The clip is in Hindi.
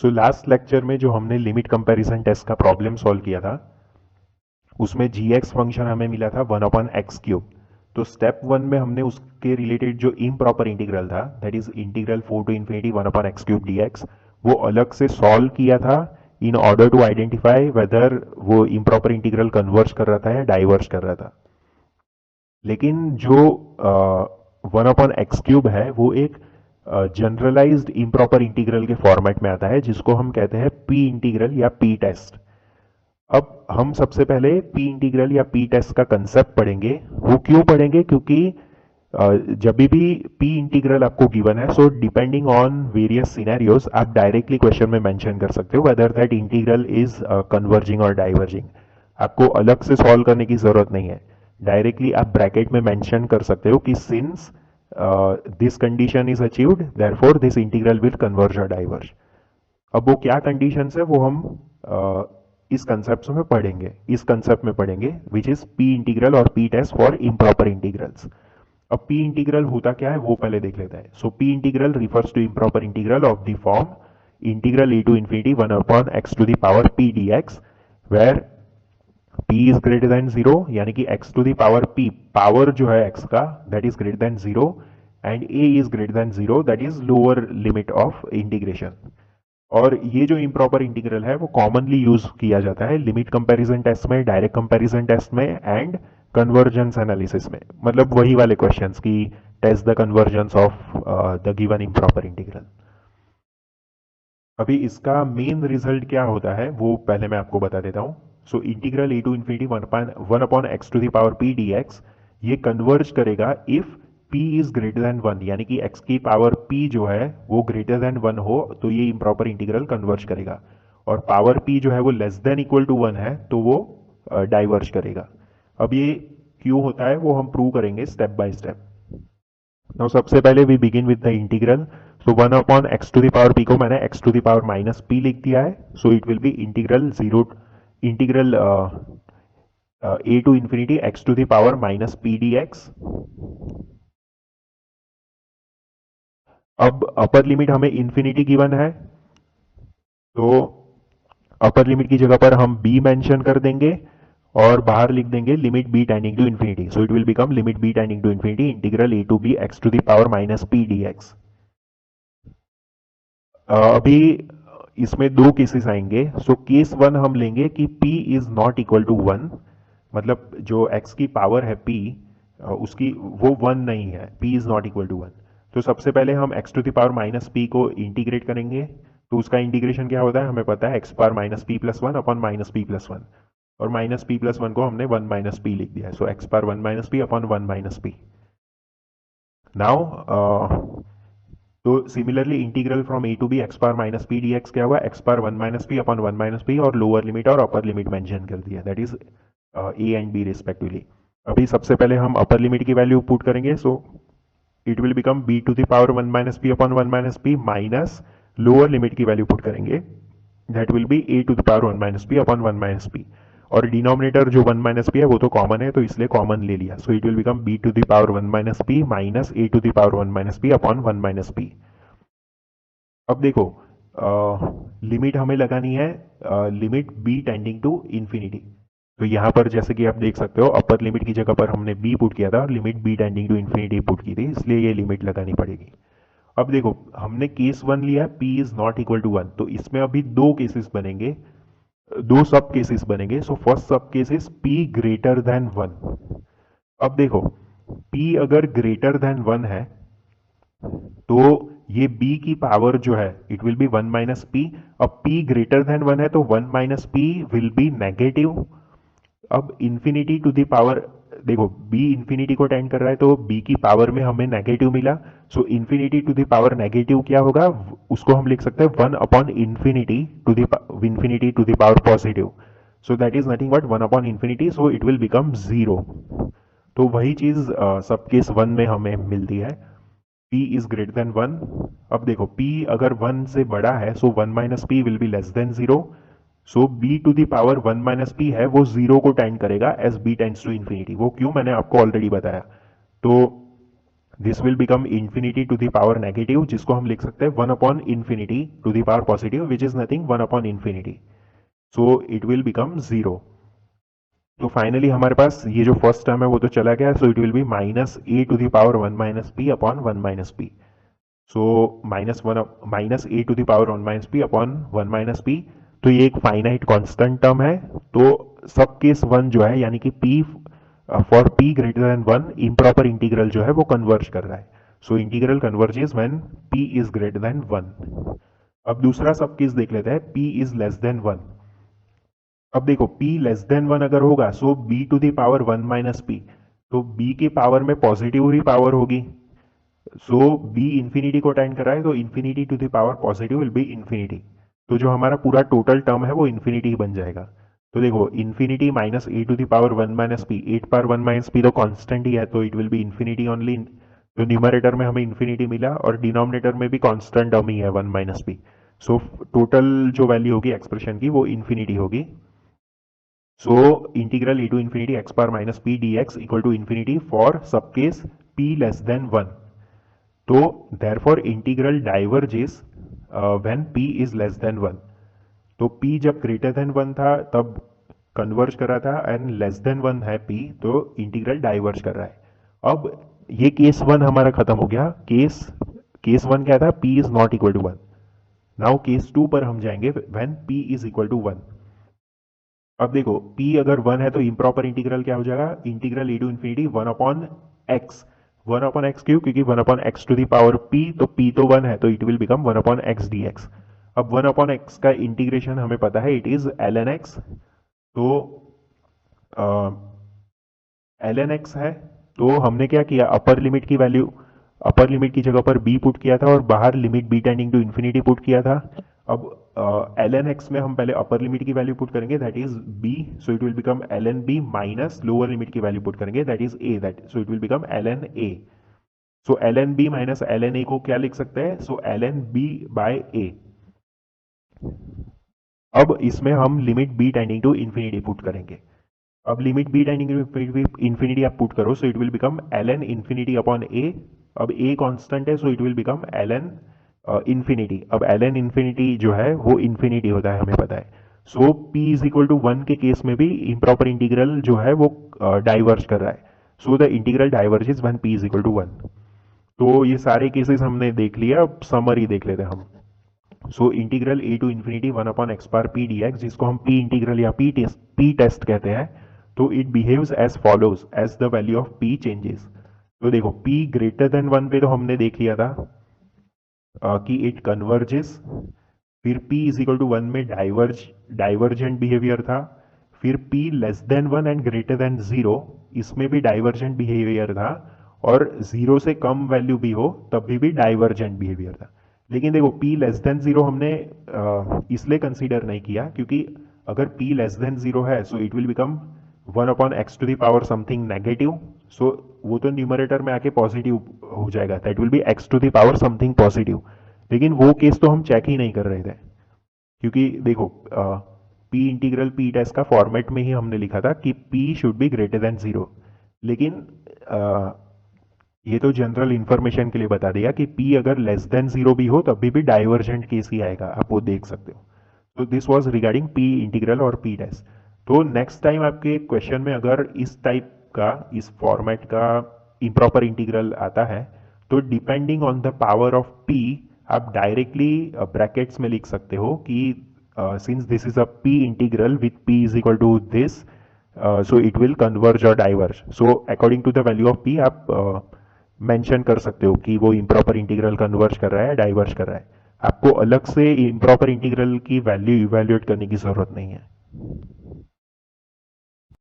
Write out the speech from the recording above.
सो लास्ट लेक्चर में जो हमने लिमिट कंपैरिजन टेस्ट का प्रॉब्लम सॉल्व किया था उसमें जी एक्स फंक्शन हमें मिला था 1/x³। तो स्टेप 1 में हमने उसके रिलेटेड जो इम्प्रॉपर इंटीग्रल था that is integral 4 to infinity 1/x³ dx वो अलग से सॉल्व किया था in order to identify whether वो इम्प्रॉपर इंटीग्रल कन्वर्ज कर रहा था या डाइवर्ज कर रहा था। लेकिन जो 1/x³ है वो एक जनरलाइज्ड इम्प्रॉपर इंटीग्रल के फॉर्मेट में आता है जिसको हम कहते हैं पी इंटीग्रल या पी टेस्ट। अब हम सबसे पहले पी इंटीग्रल या पी टेस्ट का कंसेप्ट पढ़ेंगे। वो क्यों पढ़ेंगे? क्योंकि जब भी पी इंटीग्रल आपको गिवन है so depending on various scenarios आप डायरेक्टली क्वेश्चन में मेंशन कर सकते हो whether that integral is converging और डाइवर्जिंग। आपको अलग से सॉल्व करने की जरूरत नहीं है, डायरेक्टली आप ब्रैकेट में मेंशन कर सकते हो कि since this condition is achieved therefore this integral will converge और डाइवर्ज। अब वो क्या कंडीशंस है वो हम इस कंसेप्ट में पढ़ेंगे विच इज पी इंटीग्रल और P test for improper integrals. अब पी इंटीग्रल होता क्या है वो पहले देख लेते हैं। So P integral refers to improper integral of the form integral A to infinity 1/x to the power p dx where p is greater than 0 यानी कि x to the power p power जो है x का that is greater than 0 and a is greater than 0 that is lower limit of integration. और ये जो इम्प्रॉपर इंटीग्रल है वो कॉमनली यूज किया जाता है लिमिट कंपैरिजन टेस्ट में, डायरेक्ट कंपैरिजन टेस्ट में एंड कन्वर्जेंस एनालिसिस में। मतलब वही वाले क्वेश्चंस की test the convergence of the given improper integral. अभी इसका मेन रिजल्ट क्या होता है वो पहले मैं आपको बता देता हूं। So integral A to infinity 1/x to the power p dx ये कन्वर्ज करेगा if p is greater than 1 यानी कि x की पावर p जो है वो ग्रेटर देन 1 हो तो ये इम्प्रॉपर इंटीग्रल कन्वर्ज करेगा, और पावर p जो है वो लेस देन इक्वल टू 1 है तो वो डाइवर्ज करेगा। अब ये क्यों होता है वो हम प्रूव करेंगे स्टेप बाय स्टेप। नाउ सबसे पहले we begin with the integral. So 1/x to the power p को मैंने x to the power minus p लिख दिया है। So it will be integral a to infinity x to the power minus p dx। अब अपर लिमिट हमें इंफिनिटी गिवन है तो अपर लिमिट की जगह पर हम b मेंशन कर देंगे और बाहर लिख देंगे limit b tending to infinity. So it will become limit b tending to infinity integral a to b x to the power minus p dx। अभी इसमें दो केसेस आएंगे। सो केस 1 हम लेंगे कि p is not equal to 1, मतलब जो x की पावर है p उसकी वो 1 नहीं है, p is not equal to 1। तो सबसे पहले हम x to the power minus p को इंटीग्रेट करेंगे। तो उसका इंटीग्रेशन क्या होता है हमें पता है, x power minus p plus 1 upon minus p plus 1, और माइनस p प्लस 1 को हमने 1 माइनस p लिख दिया है। So x power 1 minus p upon 1 minus p। Now तो similarly integral from A to B X power minus P D X क्या हुआ, X power 1 minus P upon 1 minus P, और लोअर लिमिट और अपर लिमिट मेंशन कर दिया that is A and B respectively. अभी सबसे पहले हम अपर लिमिट की वैल्यू पुट करेंगे। So it will become b to the power 1 minus P upon 1 minus p minus lower limit की वैल्यू पुट करेंगे that will be a to the power 1 minus P upon 1 minus P, और डिनोमिनेटर जो 1 माइनस पी है वो तो कॉमन है तो इसलिए कॉमन ले लिया। So it will become b to the power 1 minus p minus a to the power 1 minus P upon 1 minus p. अब देखो लिमिट हमें लगानी है limit b tending to infinity. तो यहां पर जैसे कि आप देख सकते हो अपर लिमिट की जगह पर हमने b पुट किया था और limit b tending to infinity put की थी, इसलिए ये लिमिट लगानी पड़ेगी। अब देखो हमने केस 1 लिया p is not equal to 1, तो इसमें अभी दो केसेस बनेंगे, दो सब केसेस बनेंगे। सो फर्स्ट सब case is p greater than 1। अब देखो p अगर ग्रेटर देन 1 है तो ये b की पावर जो है it will B 1 minus p. अब p ग्रेटर देन 1 है तो 1 minus p will B negative. अब इंफिनिटी टू द पावर, देखो b इंफिनिटी को टेंड कर रहा है तो b की पावर में हमें नेगेटिव मिला। So infinity to the power negative क्या होगा, उसको हम लिख सकते हैं 1 upon infinity to the power positive. So that is nothing but 1 upon infinity, so it will become 0। तो वही चीज सब केस 1 में हमें मिलती है, p इज ग्रेटर देन 1। अब देखो p अगर 1 से बड़ा है so 1 minus p will be less than 0। So b to the power 1 minus p है वो 0 को टेंड करेगा as b tends to infinity. वो क्यों मैंने आपको ऑलरेडी बताया। तो this will become infinity to the power negative, जिसको हम लिख सकते हैं 1 upon infinity to the power positive, which is nothing 1 upon infinity. So it will become 0. तो फाइनली हमारे पास ये जो फर्स्ट टर्म है वो तो चला गया. So it will be minus a to the power 1 minus P upon 1 minus p. So minus a to the power 1 minus P upon 1 minus p. तो ये एक फाइनाइट कांस्टेंट टर्म है. तो सब केस 1 जो है यानी कि P for P greater than 1 improper integral जो है वो कन्वर्ज कर रहा है. So integral converges when P is greater than 1. अब दूसरा सब केस देख लेते हैं, पी इज लेस देन 1. अब देखो p लेस देन 1 अगर होगा so b to the power 1 minus p, तो b की पावर में पॉजिटिव ही पावर होगी. सो b इंफिनिटी को अटेंड कर रहा है, तो infinity to the power positive will be infinity. तो जो हमारा पूरा टोटल टर्म है वो इंफिनिटी बन जाएगा. तो देखो infinity minus a to the power 1 minus p, 8 power 1 minus p तो कांस्टेंट ही है, तो it will be infinity only. तो न्यूमरेटर में हमें इंफिनिटी मिला और डिनोमिनेटर में भी कांस्टेंट टर्म ही है 1 माइनस पी. सो टोटल जो वैल्यू होगी एक्सप्रेशन की वो इंफिनिटी होगी. So integral e to infinity x power minus p dx equal to infinity for सब case p less than 1. तो therefore integral diverges when p is less than 1. तो p जब greater than 1 था तब कन्वर्ज कर रहा था एंड लेस देन 1 है p, तो इंटीग्रल डाइवर्ज कर रहा है. अब ये केस 1 हमारा खत्म हो गया. केस 1 क्या था, p is not equal to 1. Now case 2 पर हम जाएंगे when p is equal to 1. अब देखो p अगर 1 है तो इम्प्रॉपर इंटीग्रल क्या हो जाएगा, integral e to infinity 1 upon x. 1 upon x क्यों, क्योंकि 1 upon x to the power p, तो p तो 1 है तो it will become 1 upon x d x. अब 1 अपॉन एक्स का इंटीग्रेशन हमें पता है इट इज ln x. तो ln x है, तो हमने क्या किया, अपर लिमिट की जगह पर b पुट किया था और बाहर limit b tending to infinity put किया था. अब ln x में हम पहले अपर लिमिट की वैल्यू पुट करेंगे that is b, so it will become ln b minus lower limit की वैल्यू पुट करेंगे that is a, that so it will become ln a. सो ln b minus ln a को क्या लिख सकते हैं, so ln b by a. अब इसमें हम limit b tending to infinity put करेंगे. अब limit b tending to infinity आप पुट करो, so it will become ln infinity upon a. अब a कांस्टेंट है, so it will become ln infinity. अब ln इंफिनिटी जो है वो इंफिनिटी होता है हमें पता है. So p is equal to 1 के केस में भी इम्प्रॉपर इंटीग्रल जो है वो डाइवर्ज कर रहा है. So the integral diverges when p is equal to 1. तो ये सारे केसेस हमने देख लिया. अब समरी देख लेते हैं हम. So integral a to infinity 1 upon x power p dx, जिसको हम p इंटीग्रल या p टेस्ट कहते हैं, तो it behaves as follows as the value of p changes. तो देखो p ग्रेटर देन 1 पे तो हमने देख लिया था कि इट कन्वर्जेस. फिर p इज इक्वल टू 1 में डाइवर्जेंट बिहेवियर था. फिर p less than 1 and greater than 0, इसमें भी डाइवर्जेंट बिहेवियर था. और 0 से कम वैल्यू भी हो तब भी डाइवर्जेंट बिहेवियर था. लेकिन देखो p लेस देन 0 हमने इसलिए कंसीडर नहीं किया क्योंकि अगर p लेस देन 0 है so it will become 1 upon x to the power something negative. So वो तो न्यूमरेटर में आके पॉजिटिव हो जाएगा, that will be X to the power something positive. लेकिन वो केस तो हम चेक ही नहीं कर रहे थे क्योंकि देखो p इंटीग्रल p टेस्ट का फॉर्मेट में ही हमने लिखा था कि p should be greater than 0. लेकिन ये तो जनरल इंफॉर्मेशन के लिए बता दिया कि p अगर लेस देन 0 भी हो तब भी डाइवर्जेंट केस ही आएगा, आप वो देख सकते हो. तो this was regarding p integral और p टेस्ट. तो नेक्स्ट टाइम आपके क्वेश्चन में अगर इस टाइप का, इस फॉर्मेट का इम्प्रॉपर इंटीग्रल आता है तो depending on the power of p आप डायरेक्टली ब्रैकेट्स में लिख सकते हो कि since this is a p integral with p is equal to this, so it will converge और diverge. So according to the value of p आप मेंशन कर सकते हो कि वो इम्प्रॉपर इंटीग्रल कन्वर्ज कर रहा है, डाइवर्ज कर रहा है. आपको अलग से इम्प्रॉपर इंटीग्रल की वैल्यू इवैल्यूएट करने की जरूरत नहीं है.